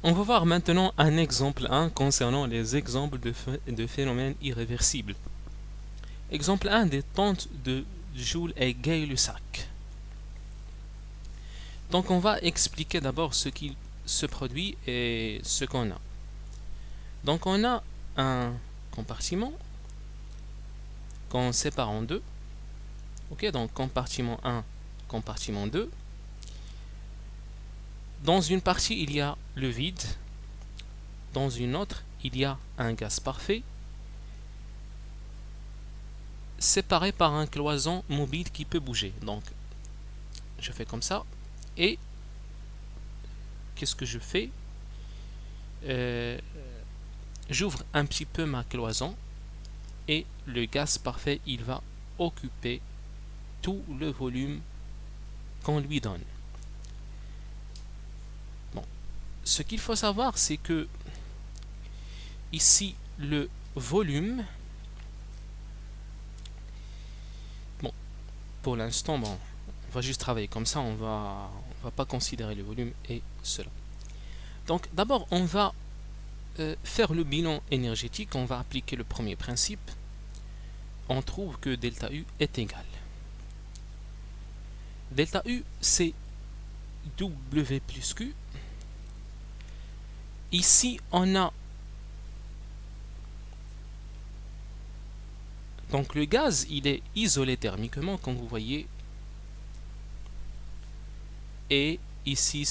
On va voir maintenant un exemple 1 concernant les exemples de phénomènes irréversibles. Exemple 1, détente de Joule et Gay-Lussac. Donc on va expliquer d'abord ce qui se produit et ce qu'on a. Donc on a un compartiment qu'on sépare en deux. Ok, donc compartiment 1, compartiment 2. Dans une partie, il y a le vide. Dans une autre, il y a un gaz parfait, séparé par un cloison mobile qui peut bouger. Donc, je fais comme ça. Et qu'est-ce que je fais? J'ouvre un petit peu ma cloison et le gaz parfait, il va occuper tout le volume qu'on lui donne. Bon. Ce qu'il faut savoir, c'est que ici, le volume, bon, pour l'instant, bon, on va juste travailler comme ça, on va pas considérer le volume et cela. Donc d'abord, on va faire le bilan énergétique, on va appliquer le premier principe. On trouve que delta U est égal. Delta U, c'est W plus Q. Ici, on a donc le gaz, il est isolé thermiquement, comme vous voyez. Et ici,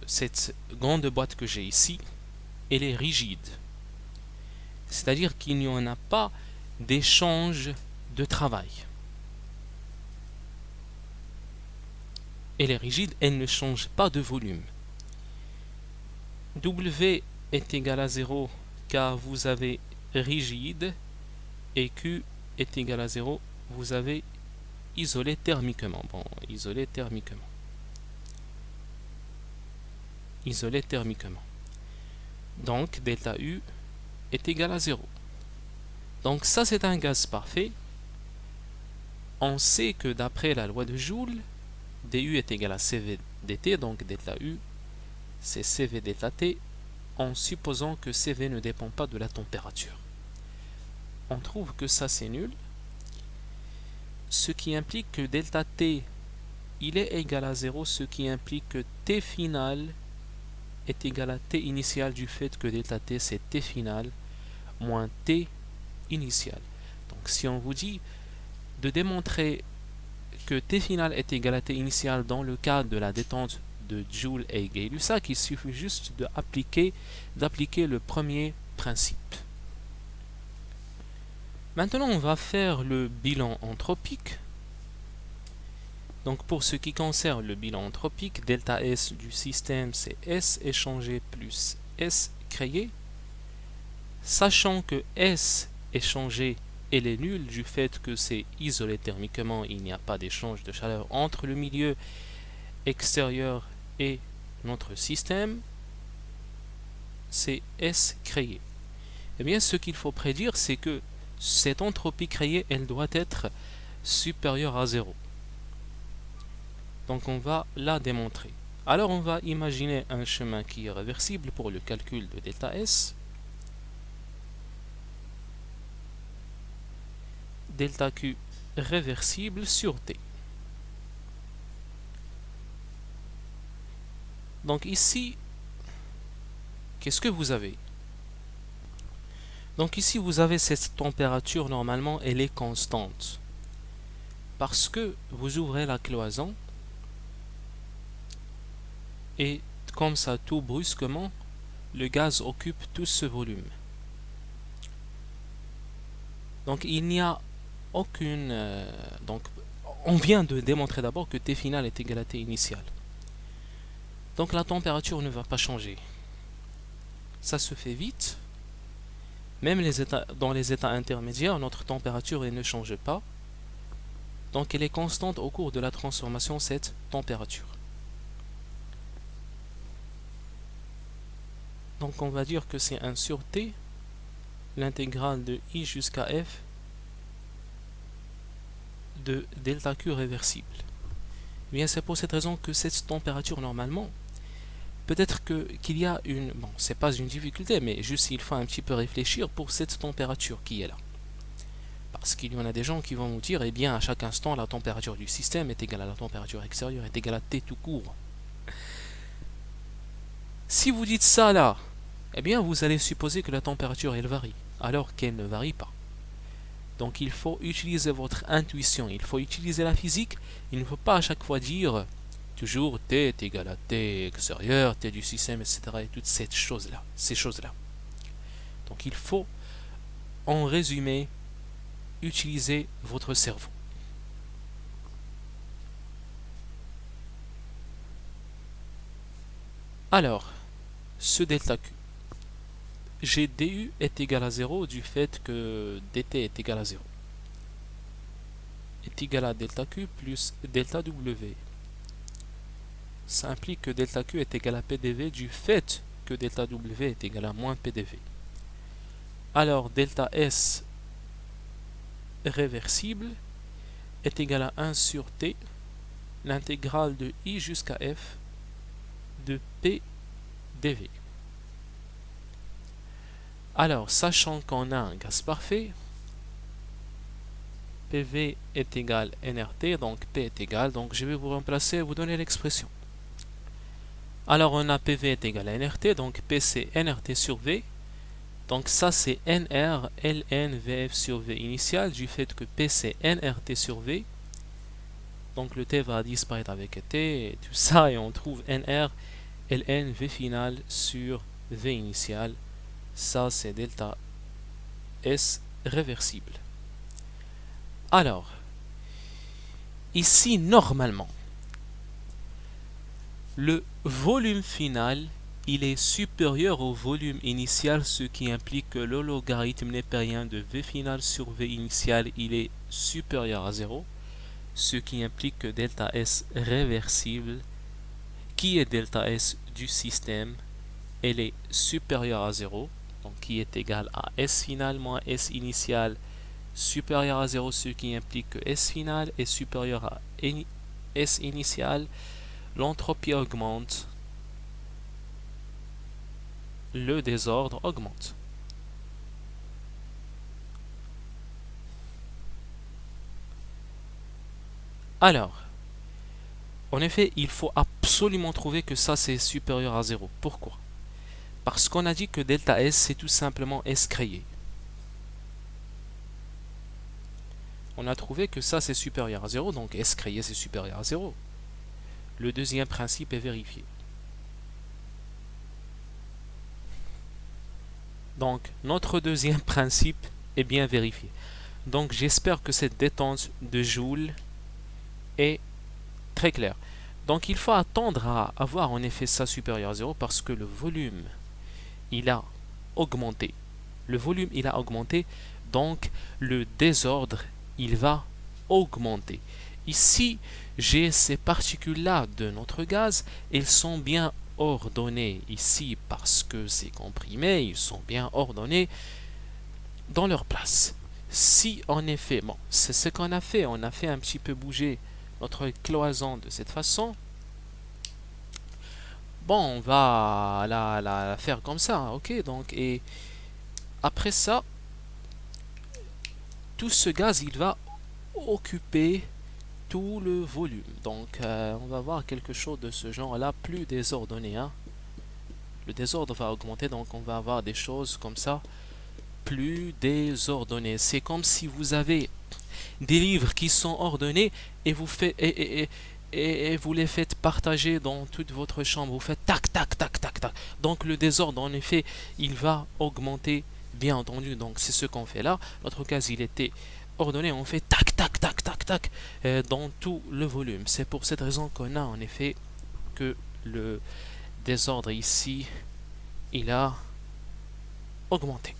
cette grande boîte que j'ai ici, elle est rigide. C'est-à-dire qu'il n'y en a pas d'échange de travail. Elle est rigide, elle ne change pas de volume. W est égal à 0 car vous avez rigide et Q est égal à 0, vous avez isolé thermiquement. Bon, isolé thermiquement. Isolé thermiquement. Donc, delta U est égal à 0. Donc ça, c'est un gaz parfait. On sait que d'après la loi de Joule, du est égal à CV dt, donc delta U, c'est CV delta T, en supposant que CV ne dépend pas de la température. On trouve que ça, c'est nul, ce qui implique que delta T, il est égal à 0, ce qui implique que T final est égal à T initial du fait que delta T, c'est T final moins T initial. Donc si on vous dit de démontrer que T final est égal à T initial dans le cas de la détente de Joule et Gay-Lussac, il suffit juste d'appliquer le premier principe. Maintenant, on va faire le bilan anthropique. Donc pour ce qui concerne le bilan anthropique, delta S du système, c'est S échangé plus S créé. Sachant que S échangé, elle est nulle du fait que c'est isolé thermiquement, il n'y a pas d'échange de chaleur entre le milieu extérieur et notre système, c'est S créé. Eh bien, ce qu'il faut prédire, c'est que cette entropie créée, elle doit être supérieure à 0. Donc on va la démontrer. Alors on va imaginer un chemin qui est réversible pour le calcul de delta S. Delta Q réversible sur T. Donc ici, qu'est-ce que vous avez? Donc ici, vous avez cette température, normalement, elle est constante. Parce que vous ouvrez la cloison, et comme ça, tout brusquement, le gaz occupe tout ce volume. Donc il n'y a aucune... donc on vient de démontrer d'abord que T final est égal à T initial. Donc la température ne va pas changer. Ça se fait vite. Même dans les états intermédiaires, notre température elle ne change pas. Donc elle est constante au cours de la transformation, cette température. Donc on va dire que c'est 1 sur T, l'intégrale de I jusqu'à F de delta Q réversible. Eh bien, c'est pour cette raison que cette température, normalement, peut-être qu'il y a une... Bon, c'est pas une difficulté, mais juste il faut un petit peu réfléchir pour cette température qui est là. Parce qu'il y en a des gens qui vont nous dire, eh bien, à chaque instant, la température du système est égale à la température extérieure, est égale à T tout court. Si vous dites ça là, eh bien, vous allez supposer que la température, elle varie, alors qu'elle ne varie pas. Donc, il faut utiliser votre intuition, il faut utiliser la physique. Il ne faut pas à chaque fois dire toujours T est égal à T extérieur, T du système, etc. et toutes ces choses-là. Donc, il faut, en résumé, utiliser votre cerveau. Alors, ce delta Q, j'ai du est égal à 0 du fait que dt est égal à 0. Est égal à delta Q plus delta W. Ça implique que delta Q est égal à PDV du fait que delta W est égal à moins PDV. Alors, delta S réversible est égal à 1 sur T, l'intégrale de I jusqu'à F de P dV. Alors, sachant qu'on a un gaz parfait, PV est égal nRT, donc P est égal, donc je vais vous remplacer et vous donner l'expression. Alors, on a PV est égal à nRT, donc P c'est nRT sur V, donc ça c'est nR ln VF sur V initial, du fait que P c'est nRT sur V, donc le T va disparaître avec T, et tout ça, et on trouve nR ln V final sur V initial, ça c'est delta S réversible. Alors, ici, normalement, le volume final, il est supérieur au volume initial, ce qui implique que le logarithme népérien de V final sur V initial, il est supérieur à 0, ce qui implique que delta S réversible, qui est delta S du système, elle est supérieure à 0, donc qui est égal à S final moins S initial, supérieur à 0, ce qui implique que S final est supérieur à S initial, l'entropie augmente, le désordre augmente. Alors, en effet, il faut absolument trouver que ça c'est supérieur à 0. Pourquoi? Parce qu'on a dit que delta S c'est tout simplement S créé. On a trouvé que ça c'est supérieur à 0, donc S créé c'est supérieur à 0. Le deuxième principe est vérifié. Donc notre deuxième principe est bien vérifié. Donc j'espère que cette détente de Joule est très claire. Donc il faut attendre à avoir en effet ça supérieur à 0 parce que le volume il a augmenté. Le volume il a augmenté, donc le désordre il va augmenter. Ici, j'ai ces particules-là de notre gaz, elles sont bien ordonnées ici parce que c'est comprimé, ils sont bien ordonnés dans leur place. Si en effet, bon, c'est ce qu'on a fait, on a fait un petit peu bouger notre cloison de cette façon. Bon, on va la faire comme ça, ok, donc, et après ça, tout ce gaz, il va occuper tout le volume. Donc, on va voir quelque chose de ce genre-là, plus désordonné. Hein. Le désordre va augmenter, donc on va avoir des choses comme ça, plus désordonnées. C'est comme si vous avez des livres qui sont ordonnés et vous faites et vous les faites partager dans toute votre chambre. Vous faites tac, tac, tac, tac, tac. Donc le désordre, en effet, il va augmenter, bien entendu. Donc c'est ce qu'on fait là. Notre cas, il était ordonné. On fait tac, tac, tac, tac, tac dans tout le volume. C'est pour cette raison qu'on a en effet que le désordre ici, il a augmenté.